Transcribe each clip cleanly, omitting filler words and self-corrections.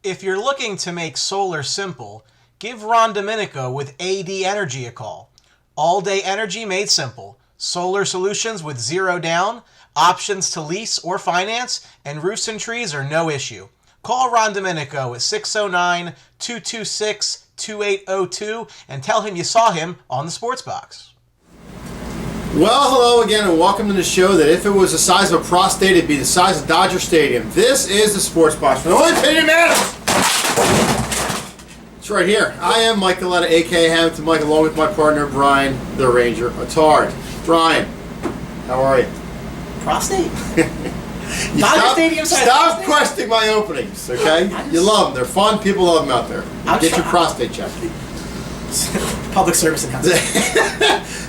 If you're looking to make solar simple, give Ron Domenico with AD Energy a call. All-day energy made simple. Solar solutions with zero down, options to lease or finance, and roofs and trees are no issue. Call Ron Domenico at 609-226-2802 and tell him you saw him on the Sports Box. Well, hello again, and welcome to the show that if it was the size of a prostate, it'd be the size of Dodger Stadium. This is the Sports Box. For the only opinion matters! It's right here. I am Mike Galetta, a.k.a. Hamilton Mike, along with my partner, Brian, the Ranger Attard. Brian, how are you? Prostate? Dodger Stadium size. Stop questioning my openings, okay? You love them. They're fun. People love them out there. Get your prostate checked. Public service announcement.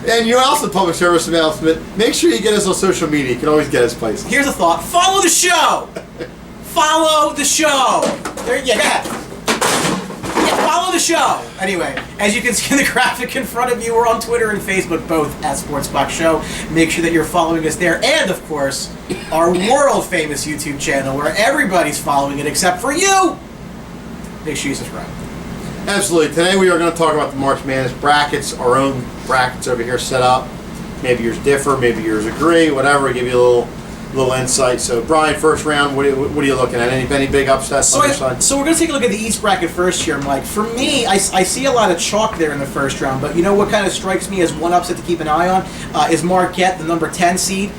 And you also public service announcement. Make sure you get us on social media. You can always get us places. Here's a thought. Follow the show. Follow the show. There, yeah, go ahead. Yeah, follow the show. Anyway, as you can see in the graphic in front of you, we're on Twitter and Facebook, both at Sportsbox Show. Make sure that you're following us there, and of course, our world famous YouTube channel where everybody's following it except for you. Make sure you subscribe. Absolutely. Today we are going to talk about the March Madness brackets, our own brackets over here set up. Maybe yours differ, maybe yours agree, whatever. Give you a little insight. So, Brian, first round, what are you looking at? Any big upsets on your side? So we're going to take a look at the East bracket first here, Mike. For me, I see a lot of chalk there in the first round, but you know what kind of strikes me as one upset to keep an eye on is Marquette, the number 10 seed,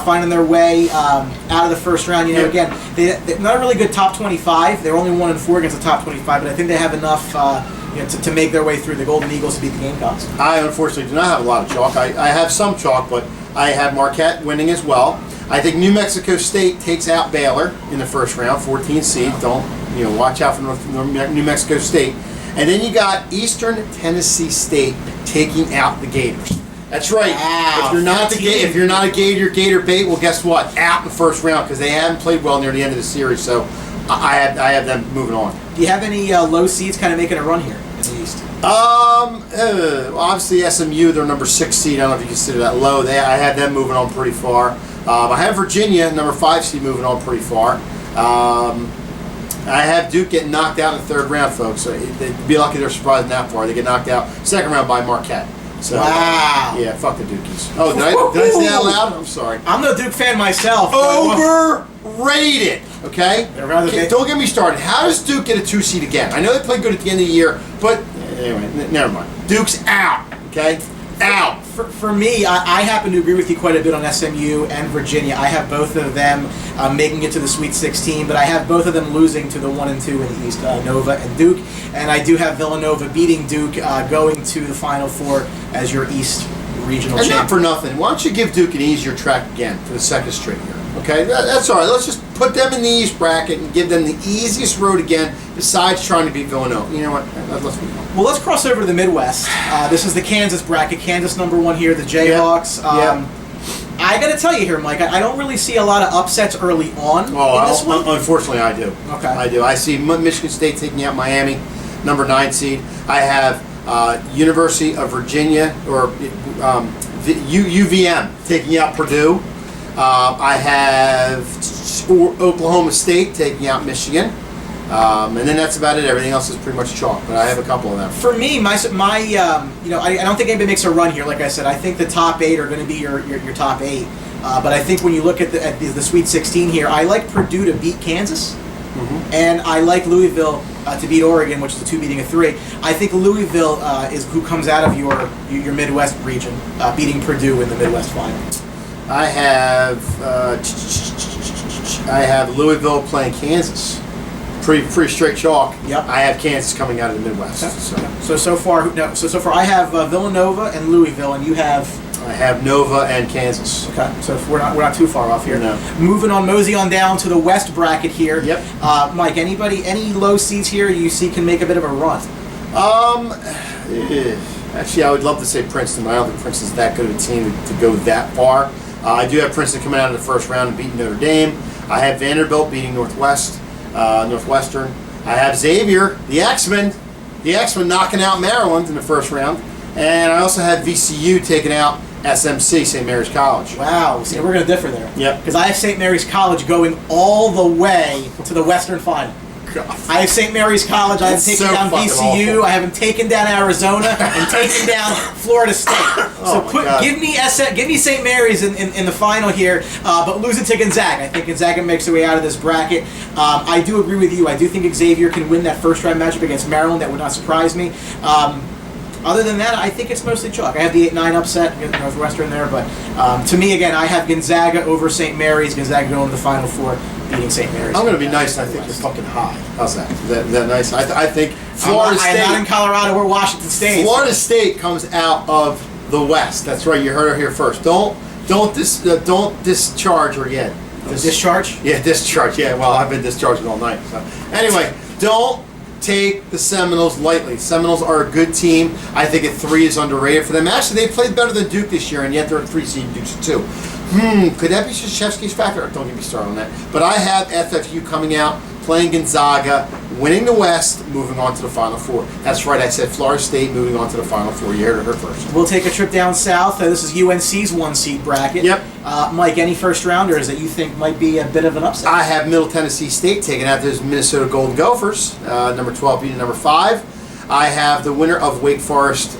finding their way out of the first round. You know, again, they're not a really good top 25. They're only 1-4 against the top 25, but I think they have enough to make their way through the Golden Eagles to beat the Gamecocks. I unfortunately do not have a lot of chalk. I have some chalk, but I have Marquette winning as well. I think New Mexico State takes out Baylor in the first round, 14 seed. Watch out for New Mexico State. And then you got Eastern Tennessee State taking out the Gators. That's right. Wow, if you're not a Gator bait, well, guess what? Out in the first round because they haven't played well near the end of the series. So I have them moving on. Do you have any low seeds kind of making a run here in the East? Obviously SMU, they're number 6 seed. I don't know if you consider that low. I have them moving on pretty far. I have Virginia, number 5 seed, moving on pretty far. I have Duke getting knocked out in the third round, folks. So they'd be lucky they're surprising that far. They get knocked out second round by Marquette. So, wow. Yeah, fuck the Dukies. Oh, did I say that loud? I'm sorry. I'm no Duke fan myself. Overrated. Okay? Don't get me started. How does Duke get a 2 seed again? I know they played good at the end of the year, but anyway, never mind. Duke's out. Okay? Out. For me, I happen to agree with you quite a bit on SMU and Virginia. I have both of them making it to the Sweet 16, but I have both of them losing to the 1 and 2 in the East, Nova and Duke. And I do have Villanova beating Duke, going to the Final Four as your East regional champion. And not for nothing. Why don't you give Duke an easier track again for the second straight year? Okay, that's all right. Let's just put them in the East bracket and give them the easiest road again, besides trying to beat Villanova. You know what? Let's move on. Well, let's cross over to the Midwest. This is the Kansas bracket. Kansas number 1 here, the Jayhawks. I got to tell you here, Mike, I don't really see a lot of upsets early on in this one. Unfortunately, I do. Okay. I do. I see Michigan State taking out Miami, number 9 seed. I have University of Virginia, or UVM, taking out Purdue. I have Oklahoma State taking out Michigan. And then that's about it. Everything else is pretty much chalk, but I have a couple of them. For me, I don't think anybody makes a run here. Like I said, I think the top 8 are going to be your top 8. But I think when you look at the Sweet 16 here, I like Purdue to beat Kansas, and I like Louisville to beat Oregon, which is a 2 beating a 3. I think Louisville is who comes out of your Midwest region, beating Purdue in the Midwest final. I have Louisville playing Kansas. Pretty straight chalk. Yep. I have Kansas coming out of the Midwest. Okay. So far I have Villanova and Louisville, and you have. I have Nova and Kansas. Okay, so we're not too far off here. No. Moving on, mosey on down to the West bracket here. Yep. Mike, any low seeds here you see can make a bit of a run? Actually, I would love to say Princeton, but I don't think Princeton's that good of a team to go that far. I do have Princeton coming out of the first round and beating Notre Dame. I have Vanderbilt beating Northwestern. I have Xavier, the X-Men knocking out Maryland in the first round. And I also have VCU taking out SMC, St. Mary's College. Wow, see, we're going to differ there. Yep. Because I have St. Mary's College going all the way to the Western Final. I have St. Mary's College. I have taken down VCU. Awful. I have taken down Arizona and taken down Florida State. Give me St. Mary's in the final here, but lose it to Gonzaga. I think Gonzaga makes their way out of this bracket. I do agree with you. I do think Xavier can win that first round matchup against Maryland. That would not surprise me. Other than that, I think it's mostly chalk. I have the 8-9 upset against Northwestern there, but to me, again, I have Gonzaga over St. Mary's. Gonzaga going to the Final Four, beating St. Mary's. I'm going to be nice, and I think you're fucking high. How's that? Is that nice? I think Florida State... I'm not in Colorado. We're Washington State. Florida State comes out of the West. That's right. You heard her here first. Don't discharge her yet. Discharge? Yeah, discharge. Yeah, well, I've been discharging all night. So. Anyway, don't take the Seminoles lightly. Seminoles are a good team. I think a 3 is underrated for them. Actually, they played better than Duke this year, and yet they're a 3 seed. Duke's 2. Could that be Krzyzewski's factor? Don't get me started on that. But I have FFU coming out, playing Gonzaga, winning the West, moving on to the Final Four. That's right, I said Florida State moving on to the Final Four. You heard her first. We'll take a trip down south. This is UNC's 1-seed bracket. Yep. Mike, any first rounders that you think might be a bit of an upset? I have Middle Tennessee State taking out those Minnesota Golden Gophers, number 12 beating number 5. I have the winner of Wake Forest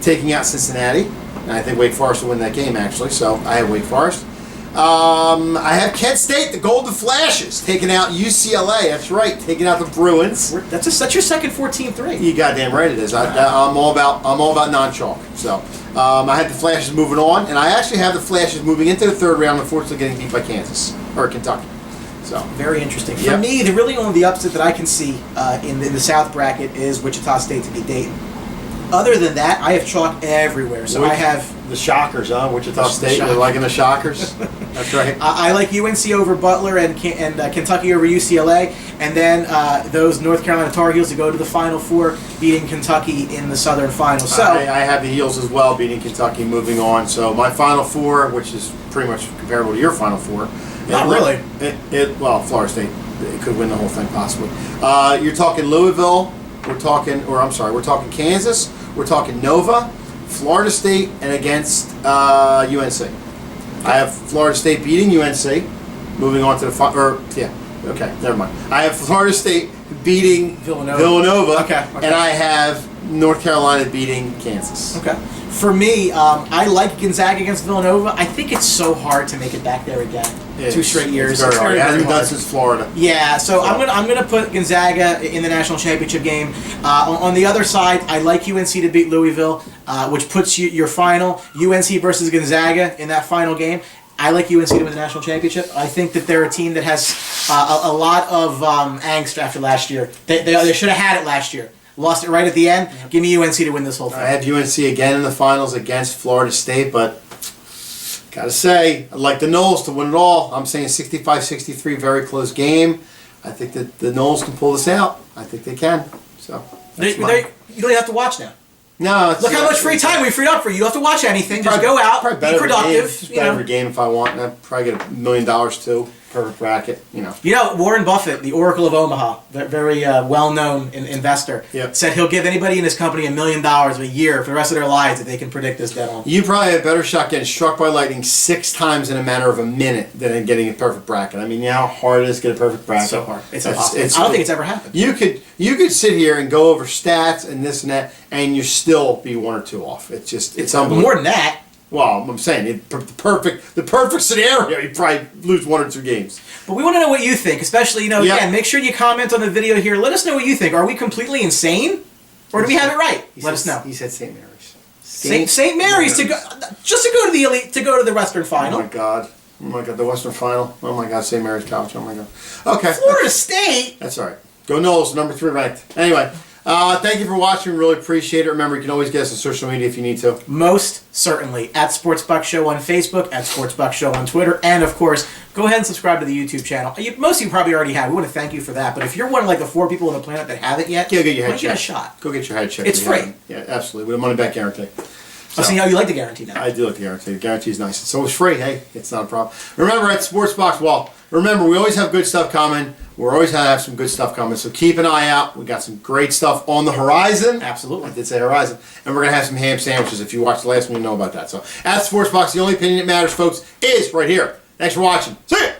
taking out Cincinnati. And I think Wake Forest will win that game, actually. So I have Wake Forest. I have Kent State, the Golden Flashes, taking out UCLA. That's right, taking out the Bruins. That's your second 14-3. You goddamn right it is. I'm all about non-chalk. So I had the Flashes moving on, and I actually have the Flashes moving into the third round. Unfortunately, getting beat by Kansas or Kentucky. So very interesting. For me, the upset that I can see in the South bracket is Wichita State to beat Dayton. Other than that, I have chalk everywhere. So I have the Shockers, Wichita State. You're liking the Shockers. That's right. I like UNC over Butler and Kentucky over UCLA, and then those North Carolina Tar Heels to go to the Final Four, beating Kentucky in the Southern Final. So I have the Heels as well, beating Kentucky, moving on. So my Final Four, which is pretty much comparable to your Final Four. Not really. Well, Florida State could win the whole thing possibly. You're talking Louisville. We're talking Kansas. We're talking Nova, Florida State, and against UNC. I have Florida State beating UNC, moving on to the never mind. I have Florida State beating Villanova, okay. And I have North Carolina beating Kansas. Okay. For me, I like Gonzaga against Villanova. I think it's so hard to make it back there again. 2 straight years. It's very hard. It hasn't done since Florida. Yeah, so I'm gonna put Gonzaga in the national championship game. On the other side, I like UNC to beat Louisville, which puts your final UNC versus Gonzaga in that final game. I like UNC to win the national championship. I think that they're a team that has a lot of angst after last year. They should have had it last year. Lost it right at the end. Give me UNC to win this whole thing. I have UNC again in the finals against Florida State, but gotta say, I'd like the Noles to win it all. I'm saying 65-63, very close game. I think that the Noles can pull this out. I think they can. So you don't have to watch now. No, look how much free time we freed up for you. You don't have to watch anything. Just go out, be productive. Just better every game if I want. And I'd probably get $1 million too. Perfect bracket, Warren Buffett, the Oracle of Omaha, very well-known investor, said he'll give anybody in his company $1 million a year for the rest of their lives if they can predict this dead on. You probably have a better shot getting struck by lightning 6 times in a matter of a minute than in getting a perfect bracket. I mean, how hard it is to get a perfect bracket. So hard. It's impossible. I don't think it's ever happened. You could sit here and go over stats and this and that, and you still be 1 or 2 off. It's unbelievable. More than that. Well, I'm saying the perfect scenario, you probably lose 1 or 2 games. But we want to know what you think, especially again, make sure you comment on the video here. Let us know what you think. Are we completely insane, or do we have it right? Let us know. He said St. Mary's. St. Mary's to go to the elite, to go to the Western Final. Oh my God, the Western Final. Oh my God, St. Mary's College. Oh my God. Okay. Florida State. That's all right. Go Noles, number 3 ranked. Anyway. Thank you for watching. Really appreciate it. Remember, you can always get us on social media if you need to. Most certainly. At Sports Buck Show on Facebook, at Sports Buck Show on Twitter, and of course, go ahead and subscribe to the YouTube channel. Most of you probably already have. We want to thank you for that. But if you're one of the 4 people on the planet that haven't yet, go get your head checked. Get a shot. Go get your head checked. It's free. Yeah, absolutely. With a money-back guarantee. So you like the guarantee now. I do like the guarantee. The guarantee is nice. So it's free. Hey, it's not a problem. Remember, at Sportsbox, remember, we always have good stuff coming. We're always going to have some good stuff coming. So keep an eye out. We got some great stuff on the horizon. Absolutely. I did say horizon. And we're going to have some ham sandwiches. If you watched the last one, you know about that. So at Sportsbox, the only opinion that matters, folks, is right here. Thanks for watching. See ya!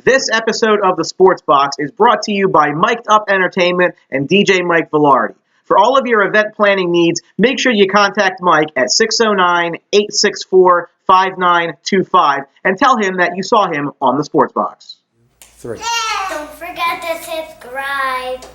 This episode of the Sports Box is brought to you by Mic'd Up Entertainment and DJ Mike Velardi. For all of your event planning needs, make sure you contact Mike at 609-864-5925 and tell him that you saw him on the Sports Box. 3. Don't forget to subscribe.